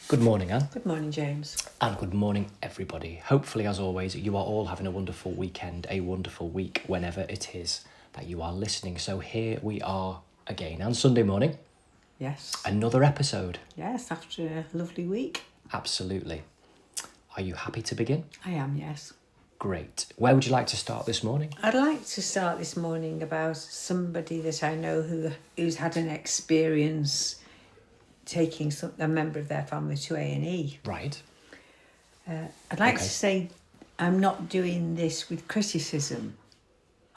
Good morning, Anne. Good morning, James. And good morning, everybody. Hopefully, as always, you are all having a wonderful weekend, a wonderful week, whenever it is that you are listening. So here we are again on Sunday morning. Yes. Another episode. Yes, after a lovely week. Absolutely. Are you happy to begin? I am, yes. Great. Where would you like to start this morning? I'd like to start this morning about somebody that I know who's had an experience taking a member of their family to A&E. Right. I'd like to say I'm not doing this with criticism.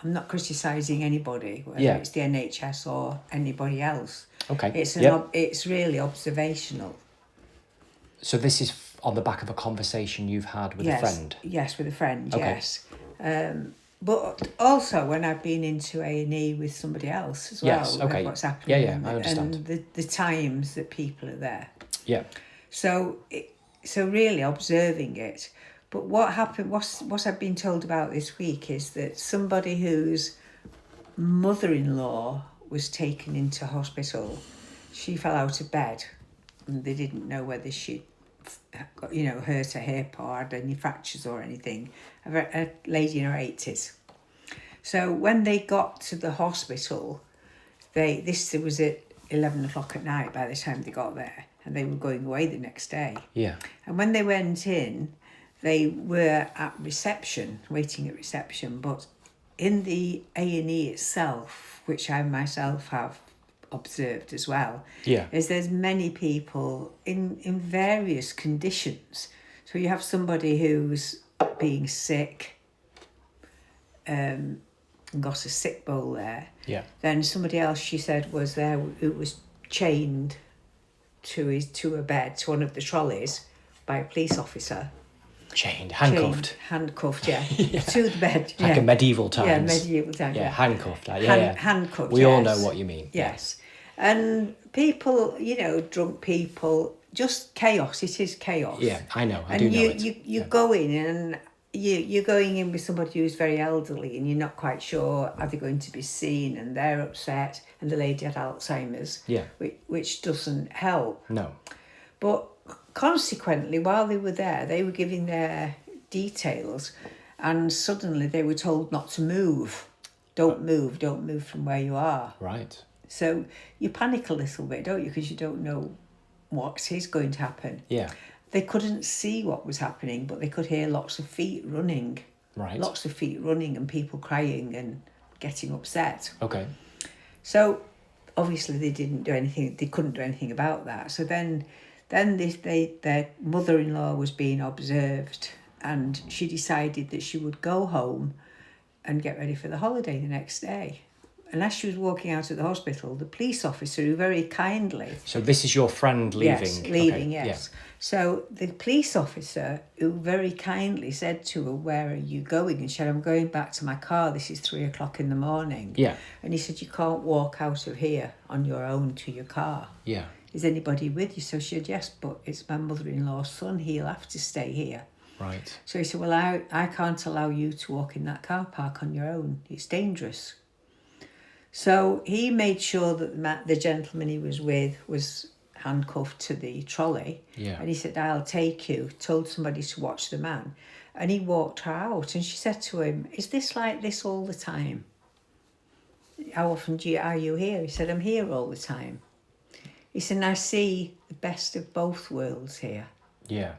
I'm not criticising anybody, whether it's the NHS or anybody else. Okay. It's really observational. So this is on the back of a conversation you've had with a friend? Yes, with a friend, okay. Yes. But also when I've been into A&E with somebody else as well. Yes, okay. What's happening. Yeah, I understand. And the times that people are there. Yeah. So really observing it. But what happened, what I've been told about this week is that somebody whose mother-in-law was taken into hospital, she fell out of bed and they didn't know whether she'd hurt her hip or had any fractures or anything. A lady in her 80s. So when they got to the hospital, this was at 11 o'clock at night by the time they got there, and they were going away the next day. Yeah. And when they went in, they were at reception, waiting at reception, but in the A&E itself, which I myself have observed as well, is there's many people in various conditions. So you have somebody who's being sick, got a sick bowl there. Yeah. Then somebody else, she said, was there who was chained to a bed, to one of the trolleys, by a police officer. Handcuffed, yeah. To the bed. Like in medieval times. Yeah, medieval times. Yeah, handcuffed. Handcuffed, We all know what you mean. Yes. And people, drunk people, just chaos. It is chaos. Yeah, I know. I and do know it. You go in and you're going in with somebody who's very elderly and you're not quite sure are they going to be seen, and they're upset, and the lady had Alzheimer's. Yeah. Which doesn't help. No. But consequently, while they were there, they were giving their details, and suddenly they were told not to move. Don't move from where you are. Right. So you panic a little bit, don't you? Because you don't know what is going to happen. Yeah. They couldn't see what was happening, but they could hear lots of feet running. Right. Lots of feet running and people crying and getting upset. Okay. So obviously they didn't do anything. They couldn't do anything about that. So then their mother-in-law was being observed, and she decided that she would go home and get ready for the holiday the next day. And as she was walking out of the hospital, the police officer, who very kindly... So this is your friend leaving? Yes, leaving, okay. yes. Yeah. So the police officer, who very kindly said to her, "Where are you going?" And she said, "I'm going back to my car. This is 3 o'clock in the morning." Yeah. And he said, "You can't walk out of here on your own to your car. Yeah. Is anybody with you?" So she said, "Yes, but it's my mother-in-law's son. He'll have to stay here." Right. So he said, "Well, I can't allow you to walk in that car park on your own. It's dangerous." So he made sure that the gentleman he was with was handcuffed to the trolley. Yeah. And he said, "I'll take you," told somebody to watch the man. And he walked her out, and she said to him, "Is this like this all the time? How often are you here?" He said, "I'm here all the time." He said, "And I see the best of both worlds here." Yeah.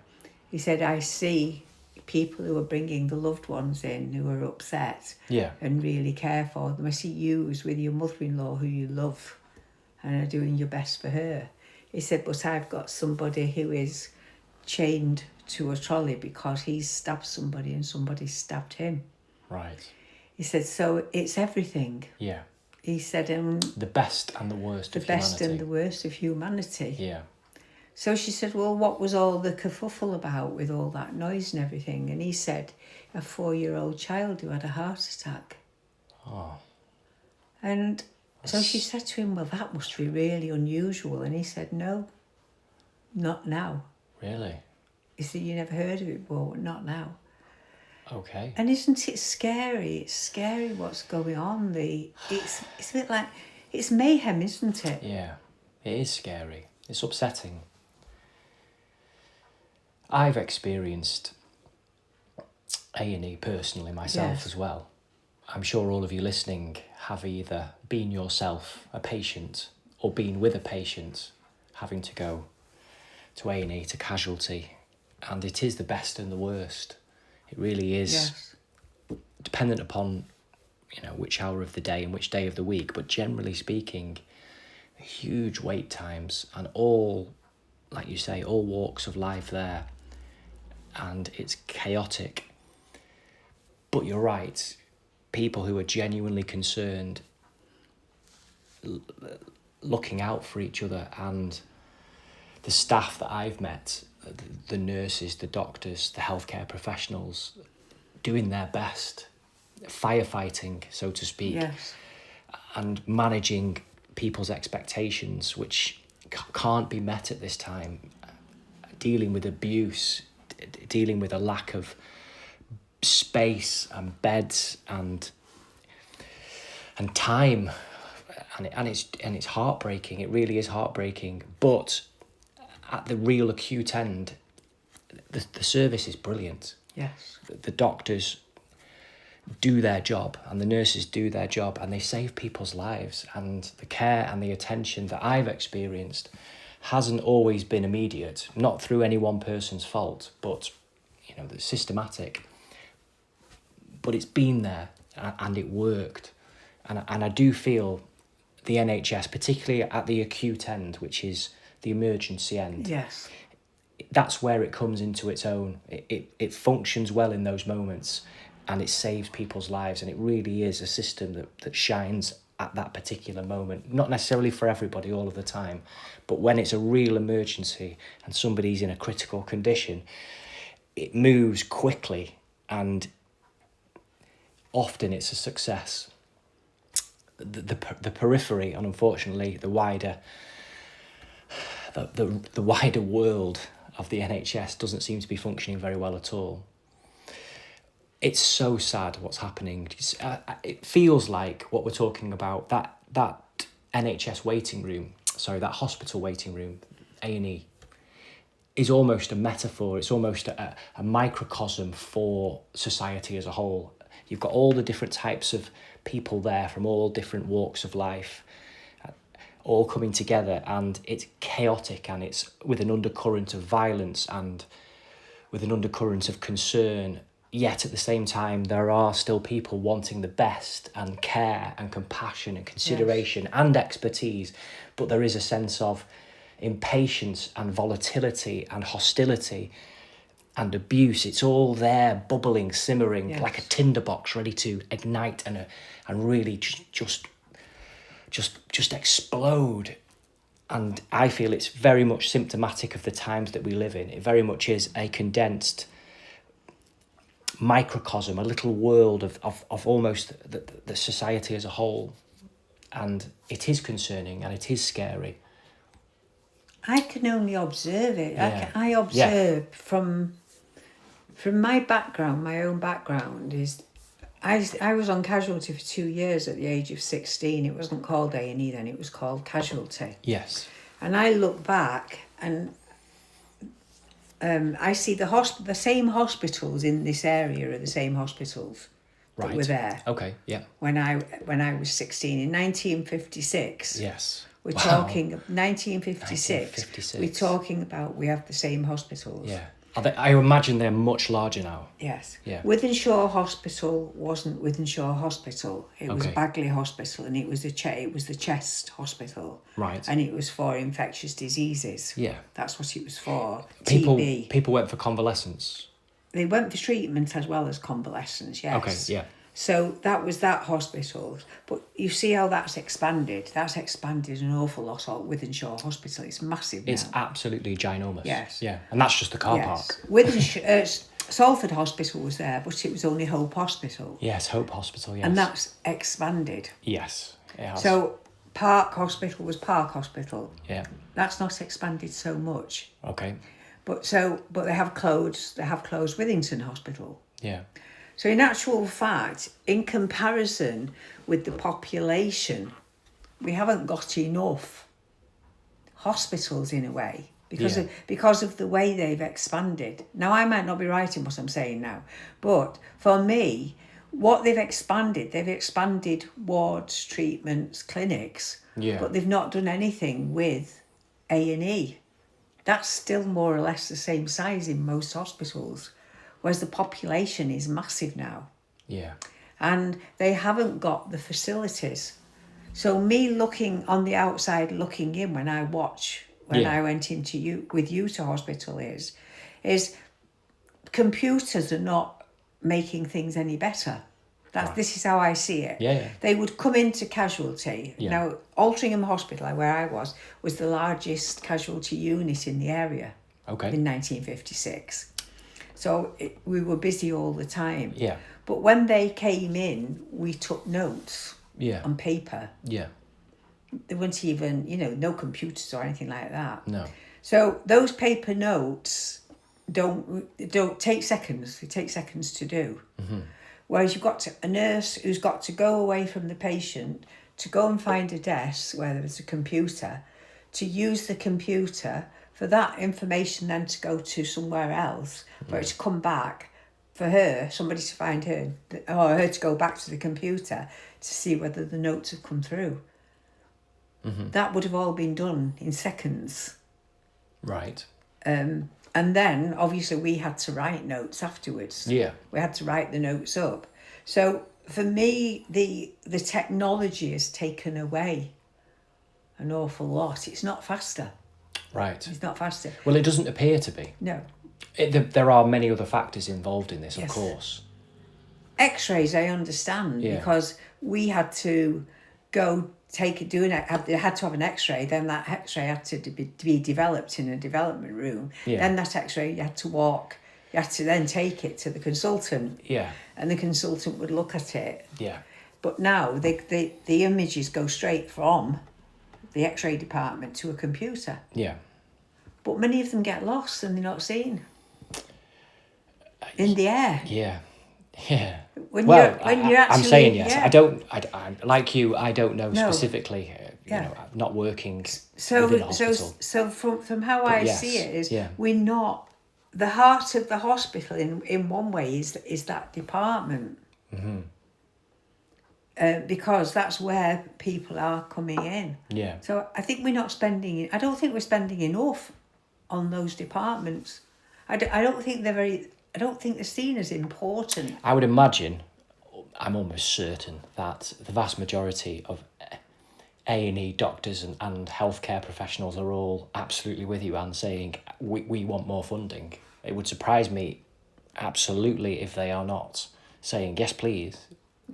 He said, "I see people who are bringing the loved ones in who are upset and really care for them. I see you as with your mother-in-law who you love and are doing your best for her." He said, "But I've got somebody who is chained to a trolley because he's stabbed somebody and somebody stabbed him." Right. He said, "So it's everything." Yeah. He said, the best and the worst of humanity. The best and the worst of humanity. Yeah. So she said, "Well, what was all the kerfuffle about with all that noise and everything?" And he said, "A 4-year-old child who had a heart attack." Oh. And so she said to him, "Well, that must be really unusual." And he said, "No, not now." Really? He said, "You never heard of it before?" "Not now." Okay. And isn't it scary? It's scary what's going on. It's a bit like, it's mayhem, isn't it? Yeah, it is scary. It's upsetting. I've experienced A&E personally myself Yes. as well. I'm sure all of you listening have either been yourself a patient or been with a patient having to go to A&E, to casualty, and it is the best and the worst. It really is. Yes. Dependent upon, which hour of the day and which day of the week, but generally speaking, huge wait times and all, like you say, all walks of life there, and it's chaotic. But you're right, people who are genuinely concerned, looking out for each other, and the staff that I've met, the nurses, the doctors, the healthcare professionals, doing their best, firefighting, so to speak, Yes. and managing people's expectations, which can't be met at this time, dealing with abuse, dealing with a lack of space and beds and time, and it's heartbreaking. It really is heartbreaking. But at the real acute end, the service is brilliant. Yes. The doctors do their job and the nurses do their job, and they save people's lives, and the care and the attention that I've experienced hasn't always been immediate, not through any one person's fault, but the systematic, but it's been there and it worked. And I do feel the NHS, particularly at the acute end, which is the emergency end, Yes. that's where it comes into its own. It functions well in those moments, and it saves people's lives, and it really is a system that shines at that particular moment. Not necessarily for everybody all of the time, but when it's a real emergency and somebody's in a critical condition, it moves quickly, and often it's a success. The periphery, and unfortunately the wider world of the NHS doesn't seem to be functioning very well at all. It's so sad what's happening. It feels like what we're talking about, that NHS waiting room, that hospital waiting room, A&E, is almost a metaphor. It's almost a microcosm for society as a whole. You've got all the different types of people there from all different walks of life, all coming together, and it's chaotic, and it's with an undercurrent of violence and with an undercurrent of concern. Yet at the same time, there are still people wanting the best and care and compassion and consideration and expertise, but there is a sense of impatience and volatility and hostility and abuse. It's all there, bubbling, simmering, like a tinderbox ready to ignite and really just explode. And I feel it's very much symptomatic of the times that we live in. It very much is a condensed microcosm, a little world of almost the society as a whole. And it is concerning and it is scary. I can only observe it. Yeah. I observe from my background, my own background is, I was on casualty for 2 years at the age of 16. It wasn't called A&E then, it was called casualty. Yes. And I look back and I see the same hospitals in this area are the same hospitals that were there. Okay, yeah. When I was 16 in 1956. Yes. We're talking 1956. 1956. We're talking about we have the same hospitals. Yeah. I imagine they're much larger now. Yes. Yeah. Wythenshawe Hospital wasn't Wythenshawe Hospital. It was Okay. Bagley Hospital, and it was the chest hospital. Right. And it was for infectious diseases. Yeah. That's what it was for. People TB. people went for convalescence. They went for treatment as well as convalescence. Yes. Okay, yeah. So that was that hospital. But you see how that's expanded. That's expanded an awful lot of Wythenshawe Hospital. It's massive now. It's absolutely ginormous. Yes. Yeah. And that's just the car park. Wythenshawe, Salford Hospital was there, but it was only Hope Hospital. Yes, Hope Hospital, yes. And that's expanded. Yes, it has. So Park Hospital was Park Hospital. Yeah. That's not expanded so much. Okay. But they have closed Withington Hospital. Yeah. So in actual fact, in comparison with the population, we haven't got enough hospitals in a way. because of the way they've expanded. Now, I might not be right in what I'm saying now, but for me, what they've expanded wards, treatments, clinics, Yeah. but they've not done anything with A&E. That's still more or less the same size in most hospitals, whereas the population is massive now. Yeah. And they haven't got the facilities. So me looking on the outside, looking in when I went into with you to hospital is computers are not making things any better. This is how I see it. Yeah. They would come into casualty. Yeah. Now, Altrincham Hospital, where I was the largest casualty unit in the area. Okay. In 1956. So we were busy all the time. Yeah. But when they came in, we took notes on paper. Yeah. There weren't even, no computers or anything like that. No. So those paper notes don't take seconds. They take seconds to do. Mm-hmm. Whereas you've got a nurse who's got to go away from the patient to go and find a desk where there's a computer, to use the computer, for that information then to go to somewhere else, for it to come back, for her, somebody to find her, or her to go back to the computer to see whether the notes have come through. Mm-hmm. That would have all been done in seconds. Right. And then, obviously, we had to write notes afterwards. Yeah. We had to write the notes up. So, for me, the technology has taken away an awful lot. It's not faster. Right. It's not faster. Well, it doesn't appear to be. No. There are many other factors involved in this, of course. X-rays, I understand, because we had to go they had to have an X-ray, then that X-ray had to be developed in a development room. Yeah. Then that X-ray, you had to then take it to the consultant. Yeah. And the consultant would look at it. Yeah. But now the images go straight from the X-ray department to a computer. Yeah. But many of them get lost and they're not seen. In the air. Yeah. Yeah. I'm saying yes. Yeah. I like you. I don't know specifically. I'm not working within a hospital. So from how I see it is, we're not the heart of the hospital. In one way, is that department. Mm-hmm. Because that's where people are coming in. Yeah. So I think we're not spending. I don't think we're spending enough on those departments. I don't think they're seen as important. I would imagine, I'm almost certain, that the vast majority of A&E doctors and healthcare professionals are all absolutely with you and saying, we want more funding. It would surprise me absolutely if they are not saying, yes, please,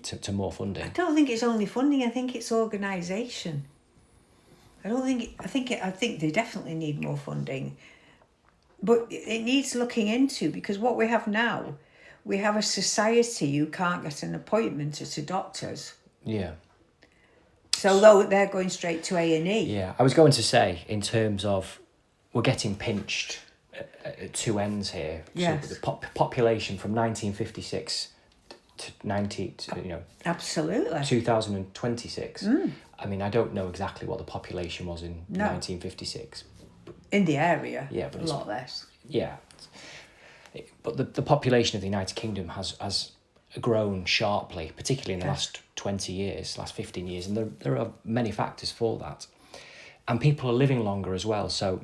to more funding. I don't think it's only funding, I think it's organisation. I think they definitely need more funding. But it needs looking into, because what we have now, we have a society who can't get an appointment at a doctor's. Yeah. So they're going straight to A&E. Yeah, I was going to say, in terms of, we're getting pinched at two ends here. Yes. So the population from 1956 to absolutely 2026. I mean, I don't know exactly what the population was in 1956. In the area, but a lot less. Yeah, but the population of the United Kingdom has grown sharply, particularly in the last 20 years, last 15 years, and there are many factors for that. And people are living longer as well, so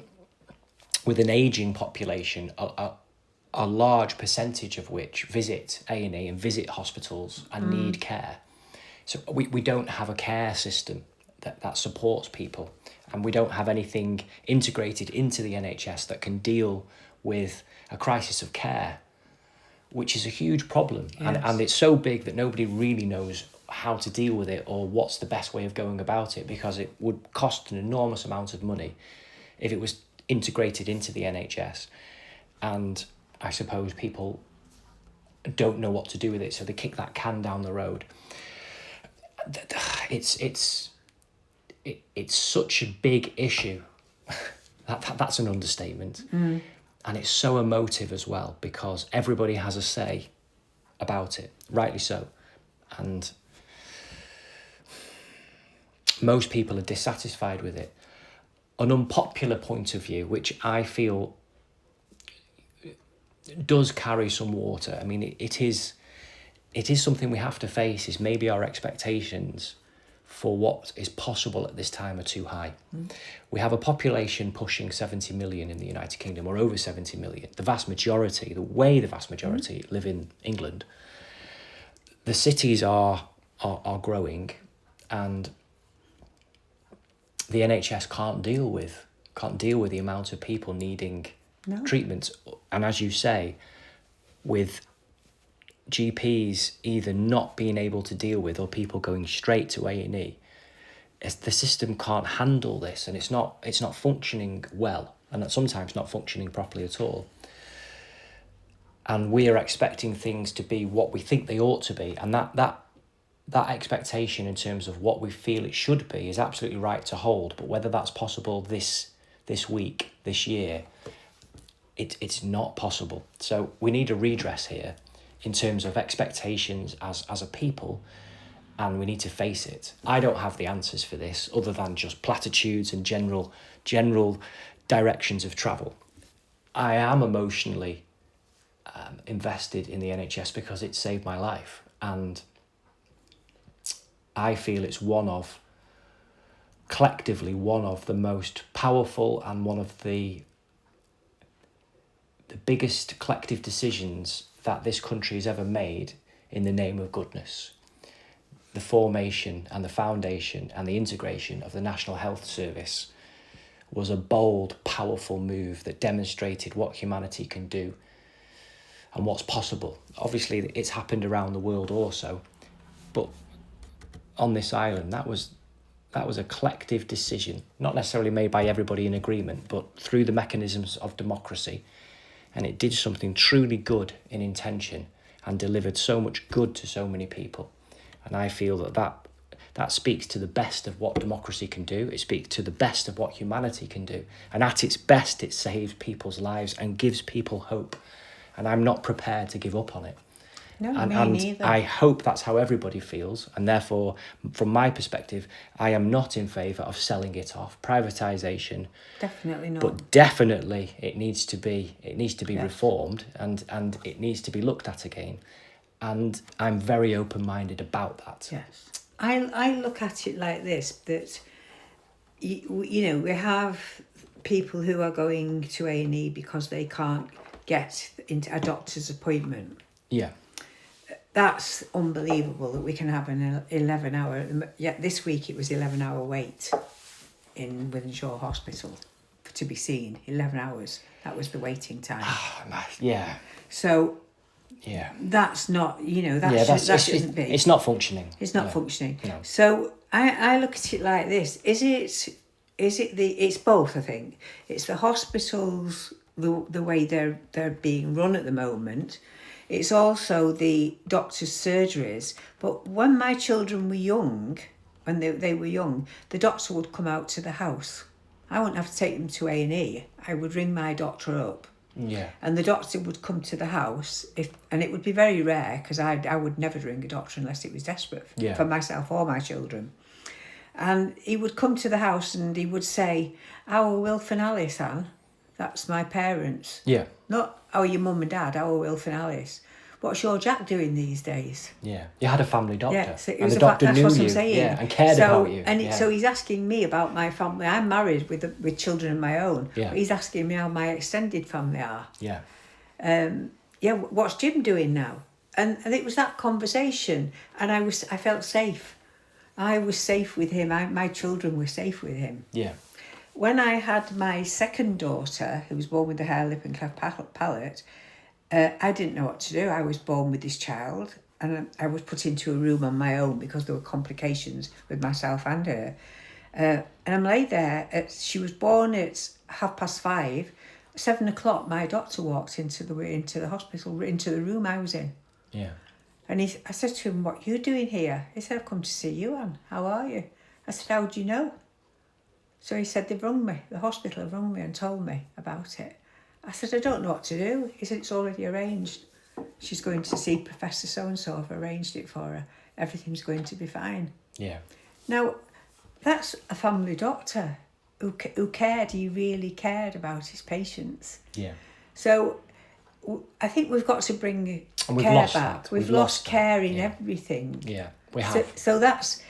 with an ageing population, a large percentage of which visit A&E and visit hospitals and need care. So we don't have a care system that supports people, and we don't have anything integrated into the NHS that can deal with a crisis of care, which is a huge problem. Yes. And it's so big that nobody really knows how to deal with it or what's the best way of going about it, because it would cost an enormous amount of money if it was integrated into the NHS. And I suppose people don't know what to do with it, so they kick that can down the road. It's such a big issue. That's an understatement. And it's so emotive as well, because everybody has a say about it, rightly so. And most people are dissatisfied with it. an unpopular point of view, which I feel does carry some water. I mean, it is something we have to face, is maybe our expectations for what is possible at this time are too high. We have a population pushing 70 million in the United Kingdom, or over 70 million. The vast majority live in England. The cities are growing, and the NHS can't deal with the amount of people needing treatment. And as you say, with GPs either not being able to deal with, or people going straight to A&E, the system can't handle this, and it's not functioning well, and sometimes not functioning properly at all. And we are expecting things to be what we think they ought to be, and that expectation in terms of what we feel it should be is absolutely right to hold. But whether that's possible this week, this year, it's not possible. So we need a redress here in terms of expectations as a people, and we need to face it. I don't have the answers for this other than just platitudes and general directions of travel. I am emotionally invested in the NHS because it saved my life, and I feel it's collectively one of the most powerful and one of the biggest collective decisions that this country has ever made in the name of goodness. The formation and the foundation and the integration of the National Health Service was a bold, powerful move that demonstrated what humanity can do and what's possible. Obviously, it's happened around the world also, but on this island, that was a collective decision, not necessarily made by everybody in agreement, but through the mechanisms of democracy. And it did something truly good in intention and delivered so much good to so many people. And I feel that speaks to the best of what democracy can do. It speaks to the best of what humanity can do. And at its best, it saves people's lives and gives people hope. And I'm not prepared to give up on it. No, and me neither. I hope that's how everybody feels. And therefore, from my perspective, I am not in favour of selling it off, privatisation. Definitely not. But definitely it needs to be reformed, and it needs to be looked at again. And I'm very open-minded about that. Yes. I look at it like this, that, you know, we have people who are going to A&E because they can't get into a doctor's appointment. Yeah. That's unbelievable that we can have an 11-hour... Yeah, this week it was 11-hour wait in Wythenshawe Hospital to be seen. 11 hours. That was the waiting time. Yeah. So... Yeah. That's not, you know, that shouldn't be. It's not functioning. It's not functioning. No. So I look at it like this. It's both, I think. It's the hospitals, the way they're being run at the moment. It's also the doctors' surgeries. But when my children were young, when they were young, the doctor would come out to the house. I wouldn't have to take them to A&E. I would ring my doctor up. Yeah. And the doctor would come to the house, and it would be very rare, because I would never ring a doctor unless it was desperate for myself or my children. And he would come to the house and he would say, "How are Wilf and Alice, Anne?" That's my parents. Yeah. Not, "How are your mum and dad? How are Wilf and Alice? What's your Jack doing these days?" Yeah. You had a family doctor. Yeah, so and the doctor that's knew what you. I'm saying. Yeah, and cared about you. And so he's asking me about my family. I'm married with children of my own. Yeah. But he's asking me how my extended family are. Yeah. What's Jim doing now? And it was that conversation, and I felt safe. I was safe with him. My children were safe with him. Yeah. When I had my second daughter, who was born with a hair, lip and cleft palate, I didn't know what to do. I was born with this child, and I was put into a room on my own because there were complications with myself and her. And I'm laid there. She was born at 5:30. 7 o'clock, my doctor walked into the hospital, into the room I was in. Yeah. And I said to him, "What are you doing here?" He said, "I've come to see you, Anne. How are you?" I said, "How do you know?" So he said, "They've rung me. The hospital have rung me and told me about it." I said, "I don't know what to do." He said, "It's already arranged. She's going to see Professor so-and-so. I've arranged it for her. Everything's going to be fine." Yeah. Now, that's a family doctor who cared. He really cared about his patients. Yeah. So I think we've got to bring And we've care lost back. that. We've We've lost lost that. care in Yeah. everything. Yeah, we have. So that's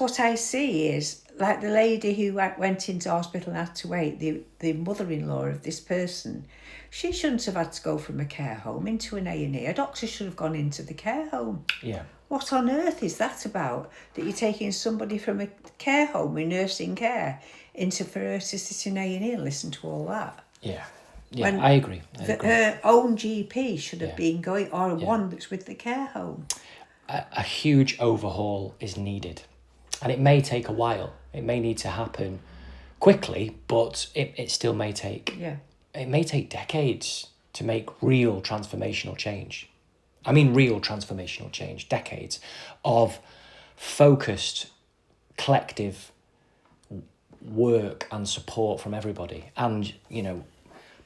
what I see is like the lady who went into hospital and had to wait, the mother-in-law of this person. She shouldn't have had to go from a care home into an A&E. A doctor should have gone into the care home. Yeah. What on earth is that about? That you're taking somebody from a care home with nursing care into for her to sit in A&E and listen to all that? Yeah. Yeah, When I agree. her own GP should have Yeah. been going, or Yeah. one that's with the care home. A huge overhaul is needed. And it may take a while. It may need to happen quickly, but it still may take... Yeah. It may take decades to make real transformational change. I mean real transformational change. Decades of focused, collective work and support from everybody. And,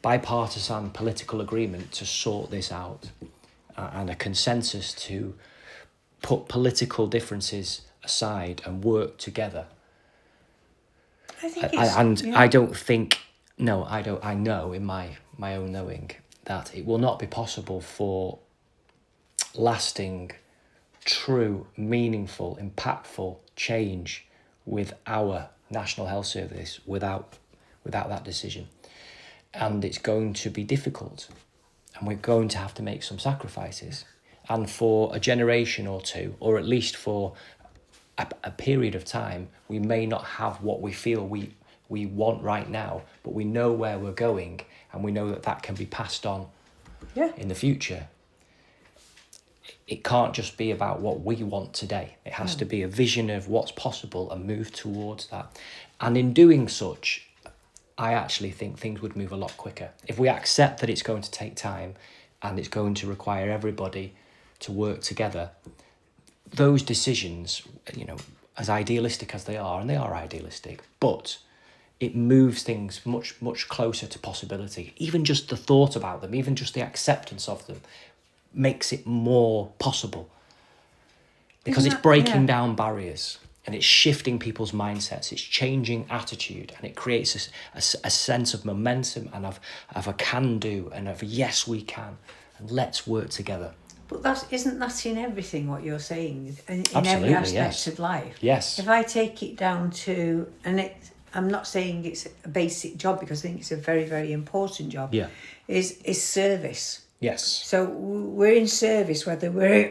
bipartisan political agreement to sort this out. And a consensus to put political differences aside and work together. I think I don't think... No, I don't. I know in my own knowing that it will not be possible for lasting, true, meaningful, impactful change with our National Health Service without that decision. And it's going to be difficult. And we're going to have to make some sacrifices. And for a generation or two, or at least for a period of time, we may not have what we feel we want right now, but we know where we're going, and we know that can be passed on in the future. It can't just be about what we want today. It has to be a vision of what's possible and move towards that. And in doing such, I actually think things would move a lot quicker. If we accept that it's going to take time and it's going to require everybody to work together, those decisions, as idealistic as they are, and they are idealistic, but it moves things much, much closer to possibility. Even just the thought about them, even just the acceptance of them, makes it more possible. Because it's breaking down barriers, and it's shifting people's mindsets, it's changing attitude, and it creates a sense of momentum and of a can-do and of yes, we can, and let's work together. But isn't that in everything what you're saying, in Absolutely, every aspect yes. of life? Yes. If I take it down to, I'm not saying it's a basic job because I think it's a very, very important job. Yeah. Is service. Yes. So we're in service, whether we're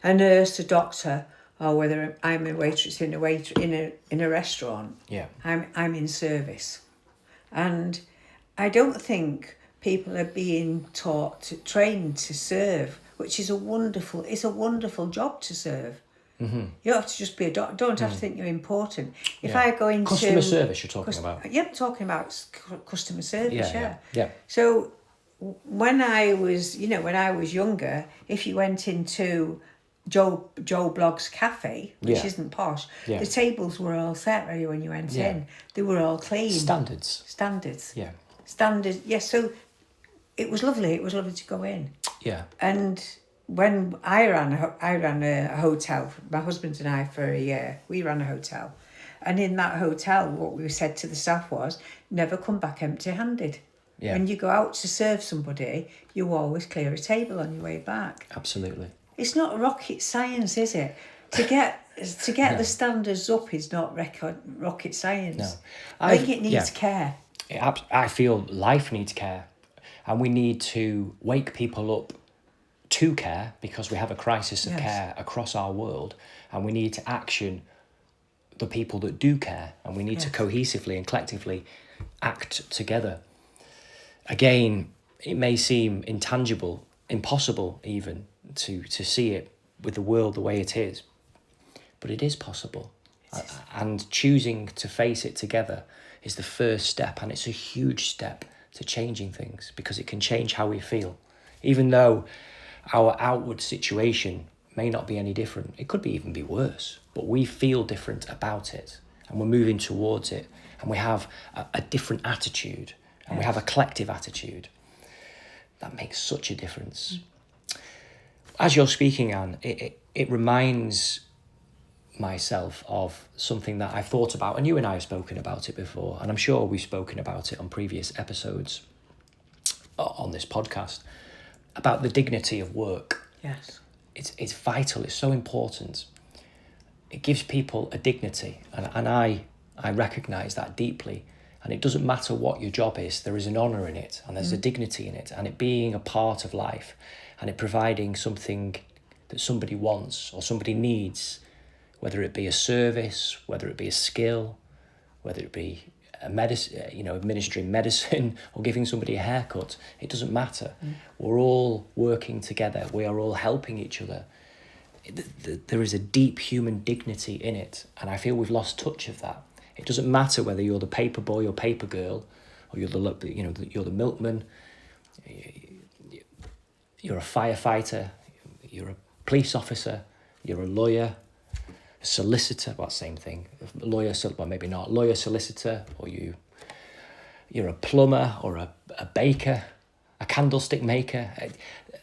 a nurse, a doctor, or whether I'm a waitress in a restaurant. Yeah. I'm in service, and I don't think people are being trained to serve, which is a wonderful job to serve. Mm-hmm. You don't have to just be a doctor. Don't have to think you're important. If I go into customer service, you're talking about. Yeah, I'm talking about customer service. Yeah. So when I was younger, if you went into Joe Blogg's cafe, which isn't posh, the tables were all set ready when you went in. They were all clean. Standards. Yeah. Standards. Yes. So it was lovely. It was lovely to go in. Yeah. And when I ran a hotel, my husband and I, for a year, we ran a hotel. And in that hotel, what we said to the staff was, never come back empty-handed. Yeah. When you go out to serve somebody, you always clear a table on your way back. Absolutely. It's not rocket science, is it? To get the standards up is not rocket science. No. I think it needs care. I feel life needs care. And we need to wake people up to care, because we have a crisis of care across our world, and we need to action the people that do care, and we need to cohesively and collectively act together. Again, it may seem intangible, impossible even to see it with the world the way it is, but it is possible. And choosing to face it together is the first step, and it's a huge step to changing things, because it can change how we feel. Even though our outward situation may not be any different, it could even be worse, but we feel different about it, and we're moving towards it, and we have a different attitude, and we have a collective attitude. That makes such a difference. As you're speaking, Anne, it reminds myself of something that I've thought about, and you and I have spoken about it before, and I'm sure we've spoken about it on previous episodes on this podcast, about the dignity of work. Yes. It's vital, it's so important. It gives people a dignity, and I recognise that deeply. And it doesn't matter what your job is, there is an honour in it, and there's a dignity in it, and it being a part of life, and it providing something that somebody wants or somebody needs, whether it be a service, whether it be a skill, whether it be a medicine, administering medicine or giving somebody a haircut. It doesn't matter. We're all working together. We are all helping each other. There is a deep human dignity in it, and I feel we've lost touch of that. It doesn't matter whether you're the paper boy or paper girl, or you're the milkman, you're a firefighter, you're a police officer, you're a lawyer, a solicitor. Well, same thing. Lawyer, well, maybe not. Lawyer, solicitor, or you're a plumber or a baker, a candlestick maker.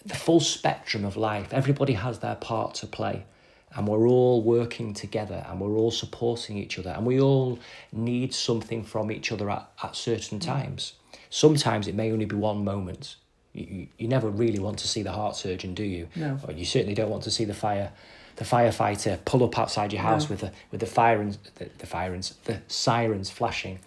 The full spectrum of life. Everybody has their part to play. And we're all working together, and we're all supporting each other, and we all need something from each other at certain times. Sometimes it may only be one moment. You never really want to see the heart surgeon, do you? No. Or you certainly don't want to see the firefighter pull up outside your house with the sirens flashing.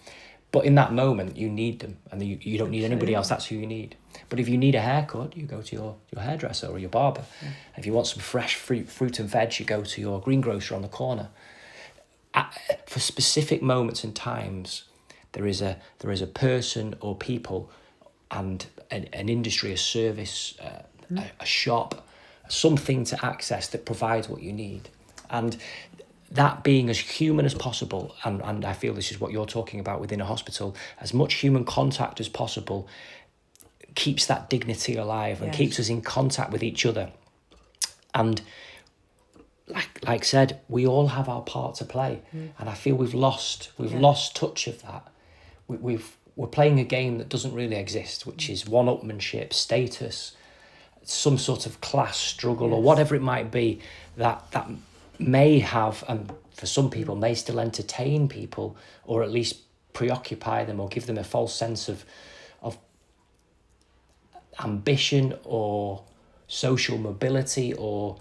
But in that moment, you need them, and you don't need anybody else. That's who you need. But if you need a haircut, you go to your hairdresser or your barber. Yeah. If you want some fresh fruit and veg, you go to your greengrocer on the corner. For specific moments and times, there is a person or people, and an industry, a service, a shop, something to access that provides what you need. And that being as human as possible, and I feel this is what you're talking about within a hospital, as much human contact as possible keeps that dignity alive and keeps us in contact with each other. And like said, we all have our part to play, and I feel we've lost touch of that. We're playing a game that doesn't really exist, which is one-upmanship, status, some sort of class struggle, or whatever it might be, that may have, and for some people may still entertain people, or at least preoccupy them, or give them a false sense of ambition or social mobility, or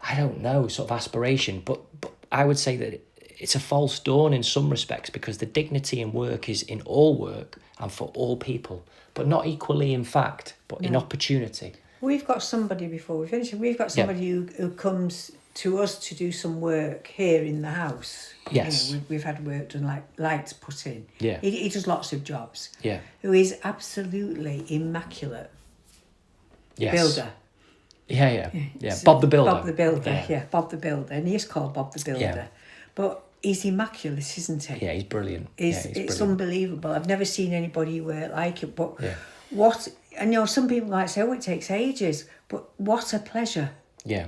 I don't know, sort of aspiration. But I would say that it's a false dawn in some respects, because the dignity in work is in all work and for all people, but not equally in fact, but in opportunity. We've got somebody, before we finish, we've got somebody who comes to us to do some work here in the house. Yes. We've had work done, like lights put in. Yeah. He does lots of jobs. Yeah. Who is absolutely immaculate. Yes. Builder. Yeah. Bob the Builder. Bob the Builder, Bob the Builder. And he is called Bob the Builder. Yeah. But he's immaculate, isn't he? Yeah, he's brilliant. It's brilliant. Unbelievable. I've never seen anybody work like it. But I know some people might say, it takes ages. But what a pleasure. Yeah.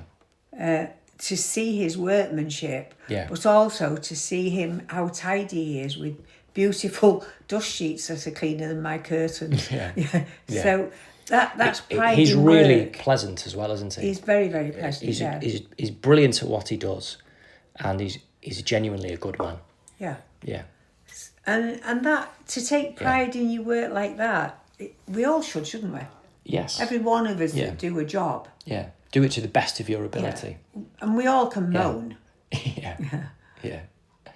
To see his workmanship. Yeah. But also to see him, how tidy he is, with beautiful dust sheets that are cleaner than my curtains. Yeah. So that's pride He's in really work. pleasant as well, isn't he? He's very, very pleasant. He's brilliant at what he does, and he's genuinely a good man. Yeah. Yeah. And that, to take pride in your work like that, we all should, shouldn't we? Yes. Every one of us that do a job. Yeah. Do it to the best of your ability. Yeah. And we all can moan. Yeah.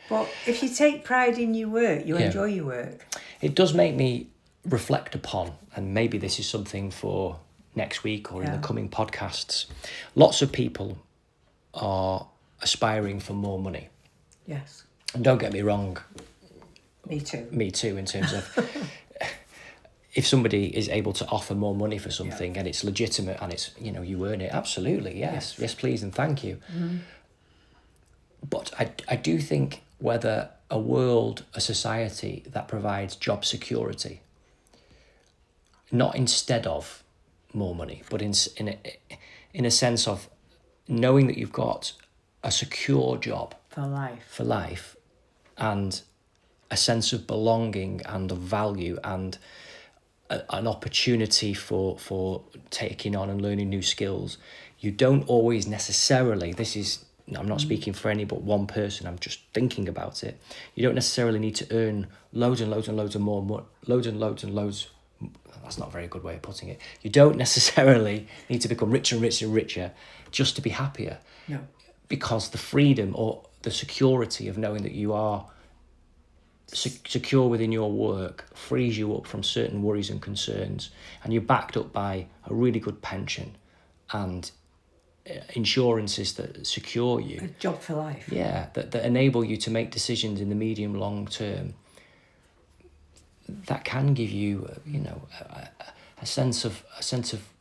But if you take pride in your work, you enjoy your work. It does make me reflect upon, and maybe this is something for next week or in the coming podcasts. Lots of people are aspiring for more money. Yes. And don't get me wrong. Me too. Me too, in terms of if somebody is able to offer more money for something and it's legitimate and it's, you earn it, absolutely, yes, please and thank you. Mm-hmm. But I do think whether a society that provides job security, not instead of more money, but in a sense of knowing that you've got a secure job for life, and a sense of belonging and of value and an opportunity for taking on and learning new skills. You don't always necessarily, this is I'm not speaking for any but one person, I'm just thinking about it. You don't necessarily need to earn loads and loads and loads of more, loads and loads and loads. That's not a very good way of putting it. You don't necessarily need to become richer and richer and richer just to be happier. No. Because the freedom or the security of knowing that you are secure within your work frees you up from certain worries and concerns, and you're backed up by a really good pension and insurances that secure you. A job for life. Yeah, that enable you to make decisions in the medium long term that can give you, a sense of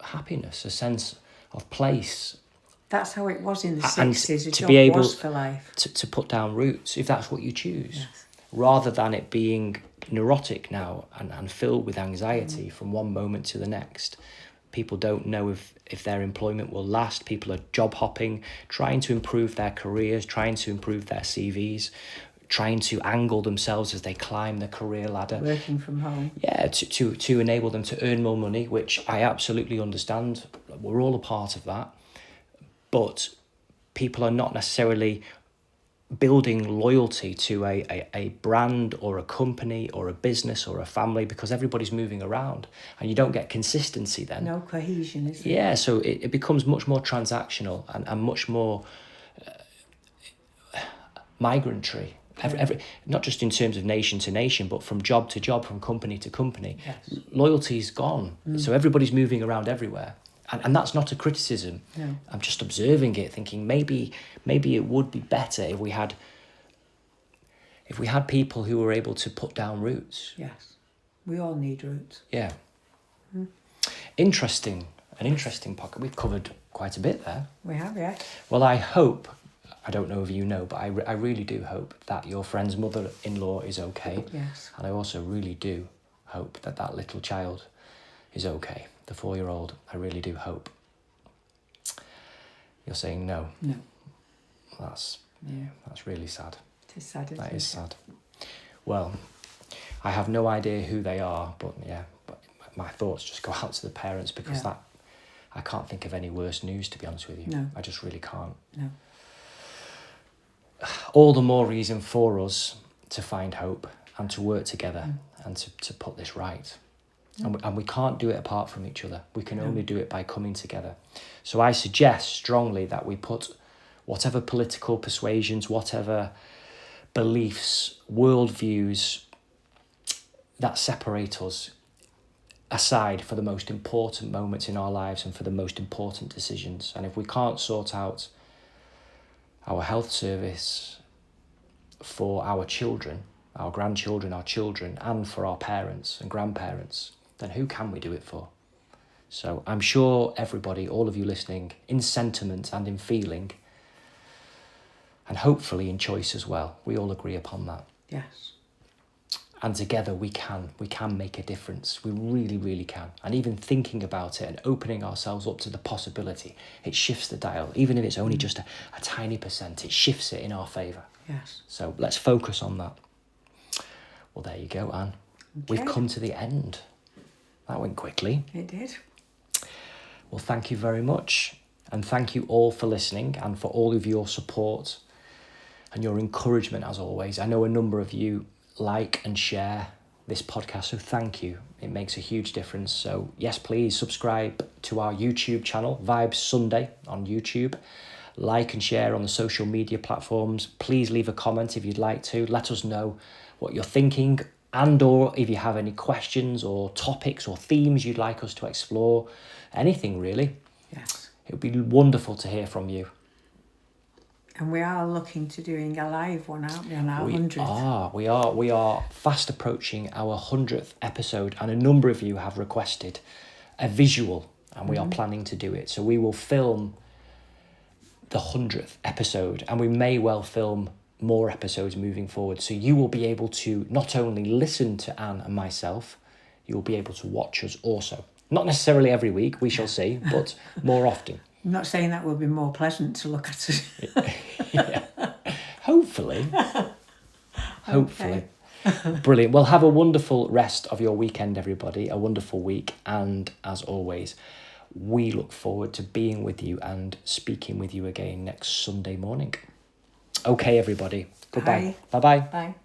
happiness, a sense of place. That's how it was in the And 60s. A to job be able was for life. to put down roots, if that's what you choose, Yes. rather than it being neurotic now and filled with anxiety from one moment to the next. People don't know if their employment will last. People are job hopping, trying to improve their careers, trying to improve their CVs, trying to angle themselves as they climb the career ladder. Working from home. Yeah, to enable them to earn more money, which I absolutely understand. We're all a part of that. But people are not necessarily building loyalty to a brand or a company or a business or a family because everybody's moving around and you don't get consistency then. No cohesion, is there? Yeah, so it becomes much more transactional and much more migratory. Every, not just in terms of nation to nation, but from job to job, from company to company. Yes. Loyalty's gone. So everybody's moving around everywhere. And that's not a criticism. No. I'm just observing it, thinking maybe it would be better if we had people who were able to put down roots. Yes. We all need roots. Yeah. An interesting pocket. We've covered quite a bit there. We have, yeah. Well, I hope, I don't know if you know, but I really do hope that your friend's mother-in-law is okay. Yes. And I also really do hope that little child is okay. The 4-year-old, I really do hope. You're saying no. No. That's really sad. It is sad, isn't That it? is sad. Well, I have no idea who they are, but my thoughts just go out to the parents because I can't think of any worse news, to be honest with you. No. I just really can't. No. All the more reason for us to find hope and to work together and to put this right. And we can't do it apart from each other. We can only do it by coming together. So I suggest strongly that we put whatever political persuasions, whatever beliefs, worldviews that separate us aside for the most important moments in our lives and for the most important decisions. And if we can't sort out our health service for our children, our grandchildren, our children, and for our parents and grandparents, then who can we do it for? So I'm sure everybody, all of you listening, in sentiment and in feeling, and hopefully in choice as well, we all agree upon that. Yes. And together we can make a difference. We really, really can. And even thinking about it and opening ourselves up to the possibility, it shifts the dial. Even if it's only just a tiny percent, it shifts it in our favour. Yes. So let's focus on that. Well, there you go, Anne. Okay. We've come to the end. That went quickly. It did. Well, thank you very much. And thank you all for listening and for all of your support and your encouragement as always. I know a number of you like and share this podcast, so thank you. It makes a huge difference. So yes, please subscribe to our YouTube channel, Vibes Sunday on YouTube. Like and share on the social media platforms. Please leave a comment if you'd like to. Let us know what you're thinking, and or if you have any questions or topics or themes you'd like us to explore. Anything really. Yes. It would be wonderful to hear from you. And we are looking to doing a live one, aren't we, on our 100th? We are fast approaching our 100th episode, and a number of you have requested a visual, and we are planning to do it. So we will film the 100th episode, and we may well film more episodes moving forward. So you will be able to not only listen to Anne and myself, you will be able to watch us also. Not necessarily every week, we shall see, but more often. I'm not saying that will be more pleasant to look at it. Yeah. Hopefully. Hopefully. Brilliant. Well, have a wonderful rest of your weekend, everybody. A wonderful week. And as always, we look forward to being with you and speaking with you again next Sunday morning. Okay, everybody. Goodbye. Bye. Bye-bye. Bye.